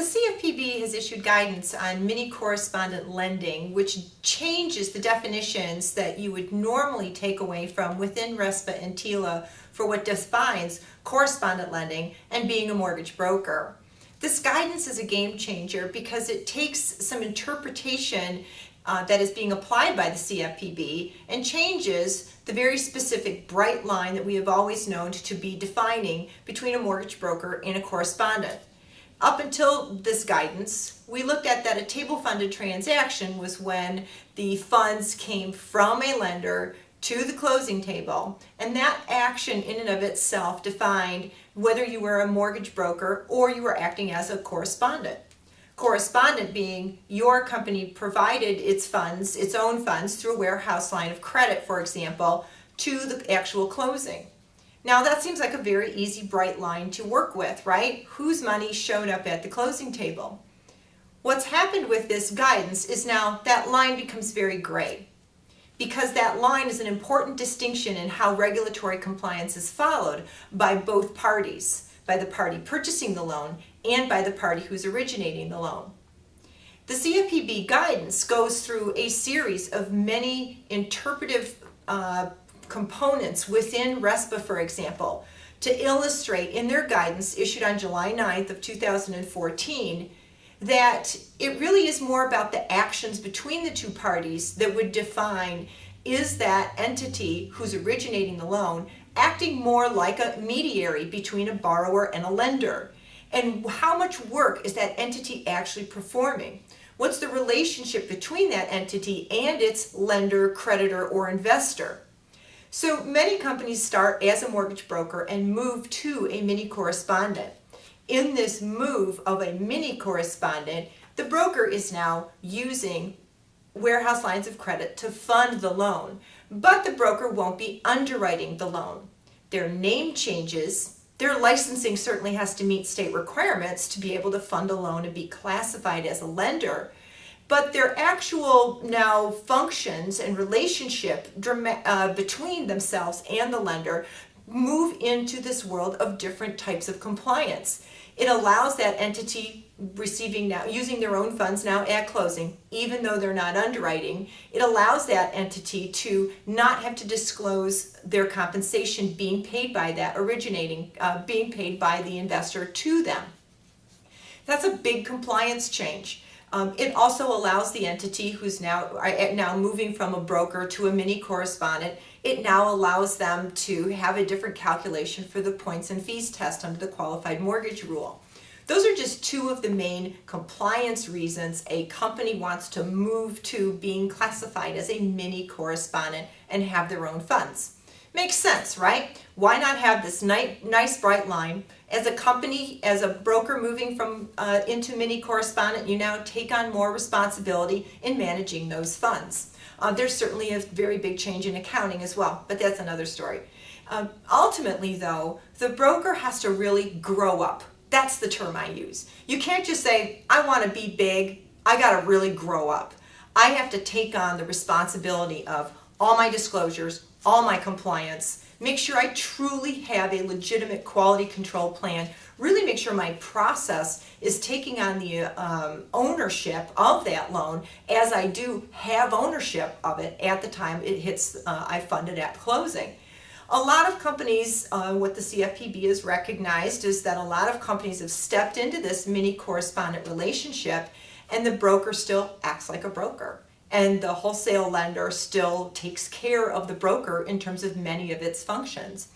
The CFPB has issued guidance on mini correspondent lending, which changes the definitions that you would normally take away from within RESPA and TILA for what defines correspondent lending and being a mortgage broker. This guidance is a game changer because it takes some interpretation that is being applied by the CFPB and changes the very specific bright line that we have always known to be defining between a mortgage broker and a correspondent. Up until this guidance, we looked at that a table-funded transaction was when the funds came from a lender to the closing table, and that action in and of itself defined whether you were a mortgage broker or you were acting as a correspondent. Correspondent being your company provided its funds, its own funds, through a warehouse line of credit, for example, to the actual closing. Now that seems like a very easy, bright line to work with, right? Whose money showed up at the closing table? What's happened with this guidance is now that line becomes very gray, because that line is an important distinction in how regulatory compliance is followed by both parties, by the party purchasing the loan and by the party who's originating the loan. The CFPB guidance goes through a series of many interpretive components within RESPA, for example, to illustrate in their guidance issued on July 9th of 2014 that it really is more about the actions between the two parties that would define, is that entity who's originating the loan acting more like a mediator between a borrower and a lender? And how much work is that entity actually performing? What's the relationship between that entity and its lender, creditor, or investor? So many companies start as a mortgage broker and move to a mini correspondent. In this move of a mini correspondent, the broker is now using warehouse lines of credit to fund the loan, but the broker won't be underwriting the loan. Their name changes. Their licensing certainly has to meet state requirements to be able to fund a loan and be classified as a lender. But their actual now functions and relationship between themselves and the lender move into this world of different types of compliance. It allows that entity receiving now, using their own funds now at closing, even though they're not underwriting, it allows that entity to not have to disclose their compensation being paid by that being paid by the investor to them. That's a big compliance change. It also allows the entity who's now moving from a broker to a mini correspondent, it now allows them to have a different calculation for the points and fees test under the qualified mortgage rule. Those are just two of the main compliance reasons a company wants to move to being classified as a mini correspondent and have their own funds. Makes sense, right? Why not have this nice bright line? As a company, as a broker moving from into mini correspondent, you now take on more responsibility in managing those funds. There's certainly a very big change in accounting as well, but that's another story. Ultimately, though, the broker has to really grow up. That's the term I use. You can't just say, I want to be big, I got to really grow up. I have to take on the responsibility of all my disclosures, all my compliance, make sure I truly have a legitimate quality control plan, really make sure my process is taking on the ownership of that loan as I do have ownership of it at the time it hits, I fund it at closing. A lot of companies, what the CFPB has recognized is that a lot of companies have stepped into this mini correspondent relationship and the broker still acts like a broker. And the wholesale lender still takes care of the broker in terms of many of its functions.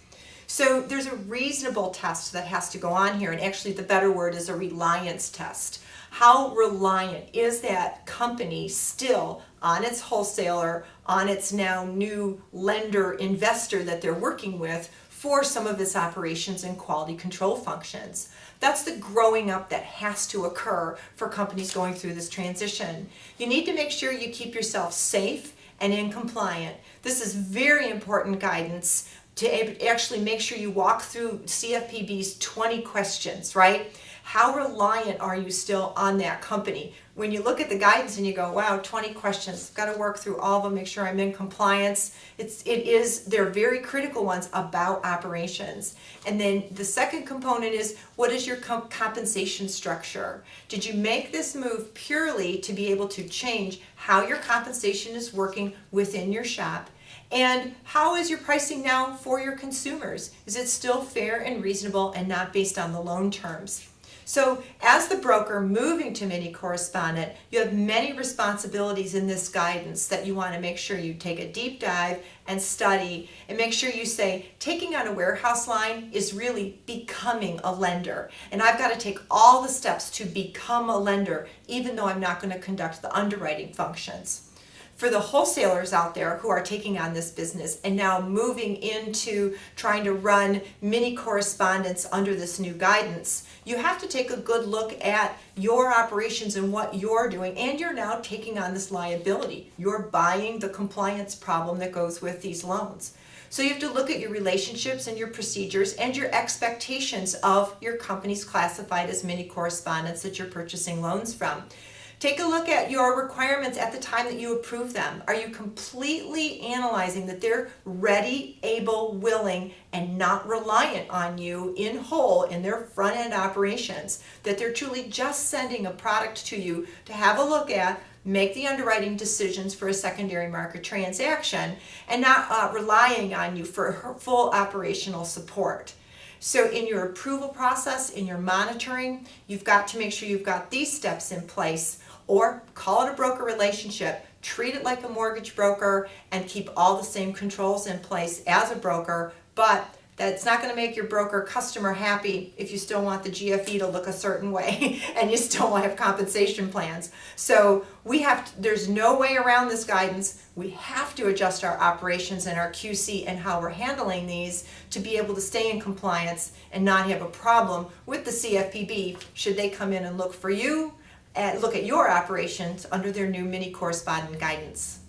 So there's a reasonable test that has to go on here, and actually the better word is a reliance test. How reliant is that company still on its wholesaler, on its now new lender investor that they're working with for some of its operations and quality control functions? That's the growing up that has to occur for companies going through this transition. You need to make sure you keep yourself safe and in compliant. This is very important guidance to actually make sure you walk through CFPB's 20 questions, right? How reliant are you still on that company? When you look at the guidance and you go, wow, 20 questions, got to work through all of them, make sure I'm in compliance. They're very critical ones about operations. And then the second component is, what is your compensation structure? Did you make this move purely to be able to change how your compensation is working within your shop? And how is your pricing now for your consumers? Is it still fair and reasonable and not based on the loan terms? So as the broker moving to Mini Correspondent, you have many responsibilities in this guidance that you want to make sure you take a deep dive and study, and make sure you say, taking on a warehouse line is really becoming a lender. And I've got to take all the steps to become a lender, even though I'm not going to conduct the underwriting functions. For the wholesalers out there who are taking on this business and now moving into trying to run Mini Correspondents under this new guidance, you have to take a good look at your operations and what you're doing, and you're now taking on this liability. You're buying the compliance problem that goes with these loans. So you have to look at your relationships and your procedures and your expectations of your companies classified as Mini Correspondents that you're purchasing loans from. Take a look at your requirements at the time that you approve them. Are you completely analyzing that they're ready, able, willing, and not reliant on you in whole in their front-end operations? That they're truly just sending a product to you to have a look at, make the underwriting decisions for a secondary market transaction, and not relying on you for full operational support. So in your approval process, in your monitoring, you've got to make sure you've got these steps in place, or call it a broker relationship, treat it like a mortgage broker, and keep all the same controls in place as a broker. But that's not going to make your broker customer happy if you still want the GFE to look a certain way and you still want to have compensation plans. So there's no way around this guidance. We have to adjust our operations and our QC and how we're handling these to be able to stay in compliance and not have a problem with the CFPB should they come in and look for you and look at your operations under their new Mini Correspondent Guidance.